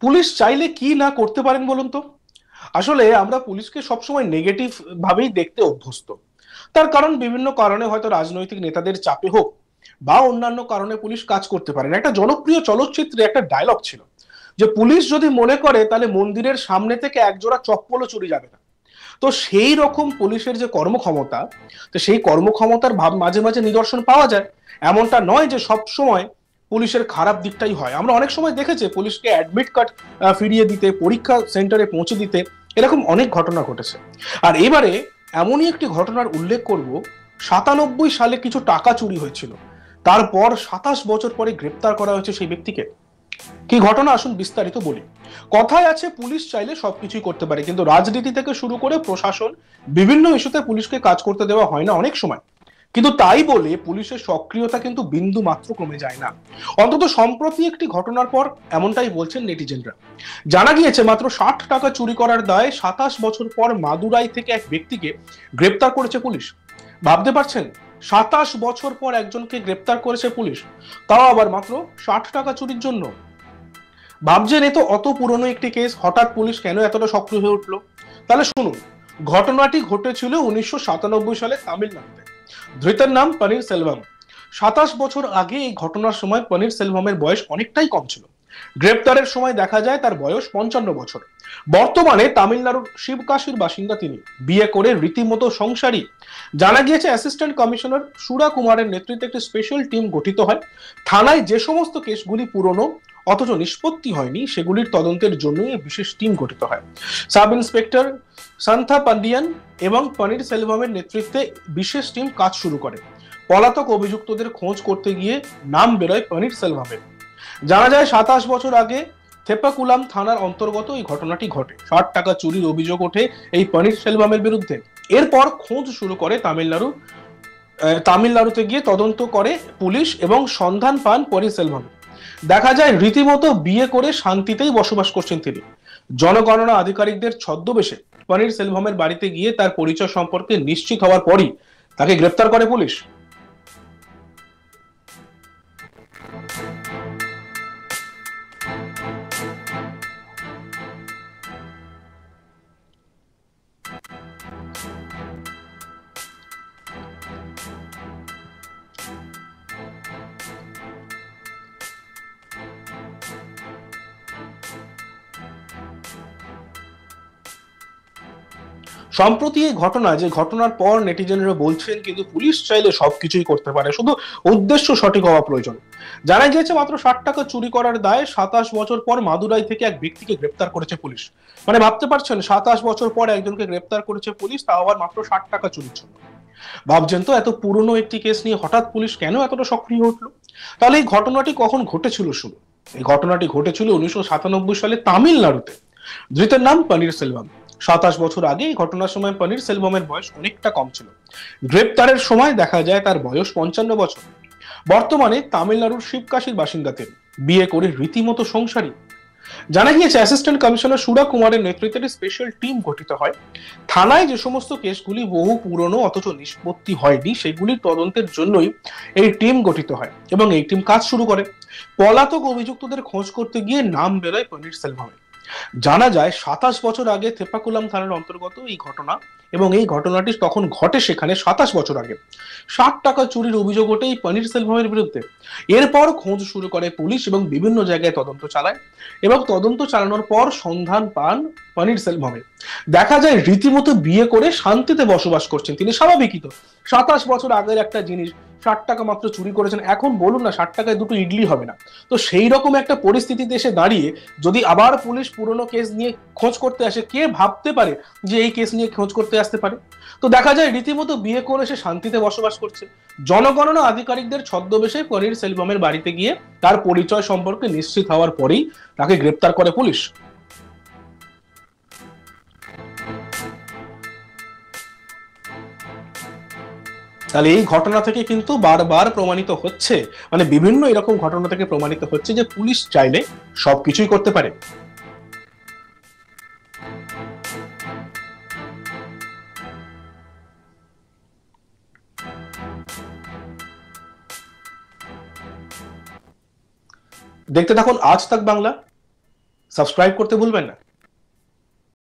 Police চাইলে কি না করতে পারেন বলুন তো। আসলে আমরা পুলিশকে সবসময় নেগেটিভ ভাবেই দেখতে অভ্যস্ত। তার কারণ বিভিন্ন কারণে, হয়তো রাজনৈতিক নেতাদের চাপে হোক বা অন্যান্য কারণে পুলিশ কাজ করতে পারে না। একটা জনপ্রিয় চলচ্চিত্রে একটা ডায়লগ ছিল যে পুলিশ যদি মনে করে তাহলে মন্দিরের সামনে থেকে একজোড়া চপ্পলও চুরি যাবে না। তো সেই রকম পুলিশের যে কর্মক্ষমতা, তো সেই কর্মক্ষমতার ভাব মাঝে মাঝে নিদর্শন পাওয়া যায়। এমনটা নয় যে সব সময় পুলিশের খারাপ দিকটাই হয়। আমরা অনেক সময় দেখেছি পুলিশকে অ্যাডমিট কার্ড ফিরিয়ে দিতে, পরীক্ষা সেন্টারে পৌঁছে দিতে, এরকম অনেক ঘটনা ঘটেছে। আর এবারে এমনই একটি ঘটনার উল্লেখ করব। 97 সালে কিছু টাকা চুরি হয়েছিল, তারপর 27 বছর পরে গ্রেপ্তার করা হয়েছে সেই ব্যক্তিকে। কি ঘটনা, আসুন বিস্তারিত বলি। কথায় আছে পুলিশ চাইলে সবকিছুই করতে পারে, কিন্তু রাজনীতি থেকে শুরু করে প্রশাসন, বিভিন্ন ইস্যুতে পুলিশকে কাজ করতে দেওয়া হয় না অনেক সময়। কিন্তু তাই বলে পুলিশের সক্রিয়তা কিন্তু বিন্দু মাত্র কমে যায় না। অন্তত সম্প্রতি একটি ঘটনার পর এমনটাই বলছেন নেটিজেনরা। জানা গিয়েছে মাত্র 60 টাকা চুরি করার দায়ে 27 বছর পর মাদুরাই থেকে এক ব্যক্তিকে গ্রেপ্তার করেছে পুলিশ। ভাবতে পারছেন, 27 বছর পর একজনকে গ্রেপ্তার করেছে পুলিশ, তাও আবার মাত্র 60 টাকা চুরির জন্য। ভাবছেন এ তো অত পুরনো একটি কেস, হঠাৎ পুলিশ কেন এতটা সক্রিয় হয়ে উঠলো? তাহলে শুনুন। ঘটনাটি ঘটেছিল 1997 সালে তামিলনাড়ুতে। ধৃতের নাম পনির সেলভাম। 27 বছর আগে এই ঘটনার সময় পনির সেলভামের বয়স অনেকটাই কম ছিল। গ্রেপ্তারের সময় দেখা যায় তার বয়স 55 বছর। বর্তমানে তামিলনাড়ুর শিবকাশির বাসিন্দা তিনি। বিয়ে করে রীতিমতো সংসারী। জানা গিয়েছে অ্যাসিস্ট্যান্ট কমিশনার সুরা কুমারের নেতৃত্বে একটি স্পেশাল টিম গঠিত হয়। থানায় যে সমস্ত কেসগুলি পুরনো অথচ নিষ্পত্তি হয়নি, সেগুলির তদন্তের জন্য বিশেষ টিম গঠিত হয়। সাব ইন্সপেক্টর সান্থা পান্ডিয়ান এবং পনির সেলভামের নেতৃত্বে বিশেষ টিম কাজ শুরু করে। পলাতক অভিযুক্তদের খোঁজ করতে গিয়ে নাম বেরোয় পনির সেলভামের। জানা যায় 27 বছর আগে থেপাকুলাম থানার অন্তর্গত এই ঘটনাটি ঘটে। 60 টাকা চুরির অভিযোগ ওঠে এই পনির সেলভামের বিরুদ্ধে। এরপর খোঁজ শুরু করে তামিলনাড়ুতে গিয়ে তদন্ত করে পুলিশ এবং সন্ধান পান পনির সেলভাম। দেখা যায় রীতিমতো বিয়ে করে শান্তিতেই বসবাস করছেন তিনি। জনগণনা আধিকারিকদের ছদ্মবেশে পনির সেলভামের বাড়িতে গিয়ে তার পরিচয় সম্পর্কে নিশ্চিত হওয়ার পরই তাকে গ্রেপ্তার করে পুলিশ। সম্প্রতি এই ঘটনা, যে ঘটনার পর নেটিজেনরা বলছেন কিন্তু পুলিশ চাইলে সবকিছুই করতে পারে, শুধু উদ্দেশ্য সঠিক হওয়া প্রয়োজন। জানা গিয়েছে মাত্র 60 টাকা চুরি করার দায়ে 27 বছর পর মাদুরাই থেকে এক ব্যক্তিকে গ্রেপ্তার করেছে পুলিশ। মানে ভাবতে পারছেন, 27 বছর পর একজনকে গ্রেপ্তার করেছে পুলিশ, তাও আবার মাত্র 60 টাকা চুরির জন্য। ভাবছেন তো, এত পুরনো একটি কেস নিয়ে হঠাৎ পুলিশ কেন এতটা সক্রিয় উঠলো? তাহলে এই ঘটনাটি কখন ঘটেছিল শুরু? এই ঘটনাটি ঘটেছিল 1997 সালে তামিলনাড়ুতে। ধৃতের নাম পনির সেলভাম। 27 বছর আগে এই ঘটনার সময় পনির সেলভামের বয়স অনেকটা কম ছিল। গ্রেপ্তারের সময় দেখা যায় তার বয়স 55 বছর। বর্তমানে তামিলনাড়ুর শিবকাশির বাসিন্দা তিনি। বিয়ে করে রীতিমতো সংসারী। জানা গিয়েছে অ্যাসিস্ট্যান্ট কমিশনার সুরা কুমারের নেতৃত্বে স্পেশাল টিম গঠিত হয়। থানায় যে সমস্ত কেসগুলি বহু পুরনো অথচ নিষ্পত্তি হয়নি, সেগুলির তদন্তের জন্যই এই টিম গঠিত হয় এবং এই টিম কাজ শুরু করে। পলাতক অভিযুক্তদের খোঁজ করতে গিয়ে নাম বেরোয় পনির সেলভামের। জানা যায় 27 বছর আগে থেপাকুলাম থানার অন্তর্গত এই ঘটনা, এবং এই ঘটনাটি তখন ঘটে সেখানে 27 বছর আগে। 60 টাকা চুরির অভিযোগ ওঠে এই পনির সেলভামের বিরুদ্ধে। এরপর খোঁজ শুরু করে পুলিশ এবং বিভিন্ন জায়গায় তদন্ত চালায়, এবং তদন্ত চালানোর পর সন্ধান পান পনির সেলভামের। দেখা যায় রীতিমতো বিয়ে করে শান্তিতে বসবাস করছেন তিনি। স্বাভাবিকই তো, 27 বছর আগের একটা জিনিস, 60 টাকা মাত্র চুরি করেছেন, এখন বলুন না 60 টাকায় দুটো ইডলি হবে না। তো সেই রকম একটা পরিস্থিতিতে এসে দাঁড়িয়ে যদি আবার পুলিশ পুরনো কেস নিয়ে খোঁজ করতে আসে, কে ভাবতে পারে যে এই কেস নিয়ে খোঁজ করতে আসতে পারে? তো দেখা যায় রীতিমতো বিয়ে করে সে শান্তিতে বসবাস করছে। জনগণনা আধিকারিকদের ছদ্মবেশে পনির সেলভামের বাড়িতে গিয়ে তার পরিচয় সম্পর্কে নিশ্চিত হওয়ার পরেই তাকে গ্রেপ্তার করে পুলিশ। তাহলে এই ঘটনা থেকে কিন্তু বারবার প্রমাণিত হচ্ছে, মানে বিভিন্ন এরকম ঘটনা থেকে প্রমাণিত হচ্ছে যে পুলিশ চাইলে সবকিছুই করতে পারে। দেখতে থাকুন আজ তাক বাংলা। সাবস্ক্রাইব করতে ভুলবেন না।